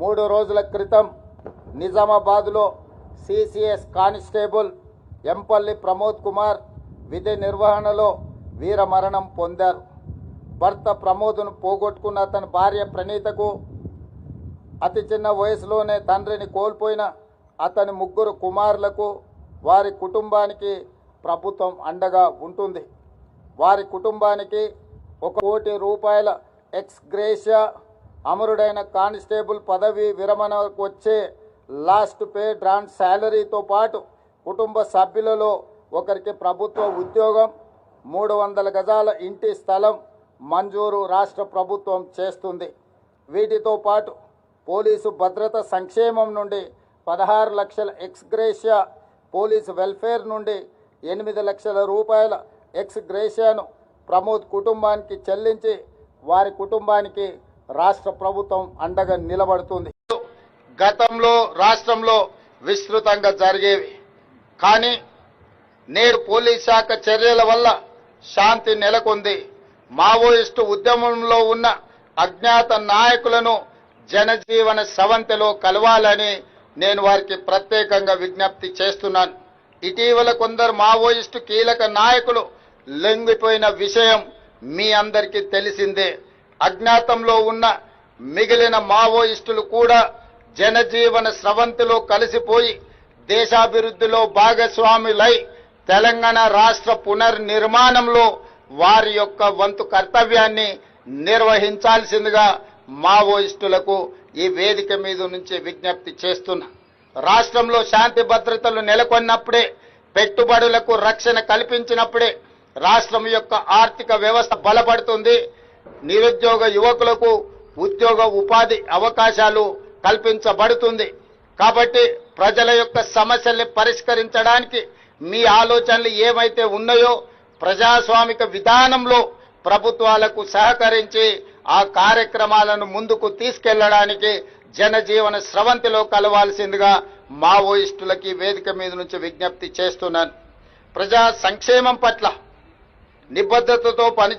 3 రోజుల క్రితం నిజామాబాద్లో సిసిఎస్ కానిస్టేబుల్ ఎంపల్లి ప్రమోద్ కుమార్ విధి నిర్వహణలో వీరమరణం పొందారు. భర్త ప్రమోద్ను పోగొట్టుకున్న అతని భార్య ప్రణీతకు అతి చిన్న వయసులోనే తండ్రిని కోల్పోయిన అతని 3 కుమారులకు వారి కుటుంబానికి ప్రభుత్వం అండగా ఉంటుంది. వారి కుటుంబానికి 1 కోటి రూపాయల ఎక్స్ గ్రేషియా, అమరుడైన కానిస్టేబుల్ పదవి విరమణకు వచ్చే లాస్ట్ పే డ్రాన్ శాలరీతో పాటు కుటుంబ సభ్యులలో ఒకరికి ప్రభుత్వ ఉద్యోగం, 300 గజాల ఇంటి స్థలం మంజూరు రాష్ట్ర ప్రభుత్వం చేస్తుంది. వీటితో పాటు పోలీసు భద్రత సంక్షేమం నుండి 16 లక్షల ఎక్స్ గ్రేషియా, పోలీసు వెల్ఫేర్ నుండి 8 లక్షల రూపాయల ఎక్స్ గ్రేషియాను ప్రమోద్ కుటుంబానికి చెల్లించి వారి కుటుంబానికి రాష్ట్ర ప్రభుత్వం అండగా నిలబడుతుంది. గతంలో రాష్ట్రంలో విస్తృతంగా జరిగేవి, కానీ నేడు పోలీస్ శాఖ చర్యల వల్ల శాంతి నెలకొంది. మావోయిస్టు ఉద్యమంలో ఉన్న అజ్ఞాత నాయకులను జనజీవన స్రవంతిలో కలవాలని నేను వారికి ప్రత్యేకంగా విజ్ఞప్తి చేస్తున్నాను. ఇటీవల కొందరు మావోయిస్టు కీలక నాయకులు లొంగిపోయిన విషయం మీ అందరికీ తెలిసిందే. అజ్ఞాతంలో ఉన్న మిగిలిన మావోయిస్టులు కూడా జనజీవన స్రవంతిలో కలిసిపోయి దేశాభివృద్ధిలో భాగస్వాములై తెలంగాణ రాష్ట్ర పునర్నిర్మాణంలో వారి యొక్క వంతు కర్తవ్యాన్ని నిర్వహించాల్సిందిగా మావోయిస్టులకు ఈ వేదిక మీద నుంచి విజ్ఞప్తి చేస్తున్నా. రాష్ట్రంలో శాంతి భద్రతలు నెలకొన్నప్పుడే, పెట్టుబడులకు రక్షణ కల్పించినప్పుడే రాష్ట్రం యొక్క ఆర్థిక వ్యవస్థ బలపడుతుంది. నిరుద్యోగ యువకులకు ఉద్యోగ ఉపాధి అవకాశాలు కల్పించబడుతుంది. కాబట్టి ప్రజల యొక్క సమస్యల్ని పరిష్కరించడానికి మీ ఆలోచనలు ఏమైతే ఉన్నాయో ప్రజాస్వామిక విధానంలో ప్రభుత్వాలకు సహకరించి ఆ కార్యక్రమాలను ముందుకు తీసుకెళ్లడానికి జనజీవన స్రవంతిలో కలవాల్సిందిగా మావోయిస్టులకి వేదిక మీద నుంచి విజ్ఞప్తి చేస్తున్నాను. ప్రజా సంక్షేమం పట్ల నిబద్ధతతో పని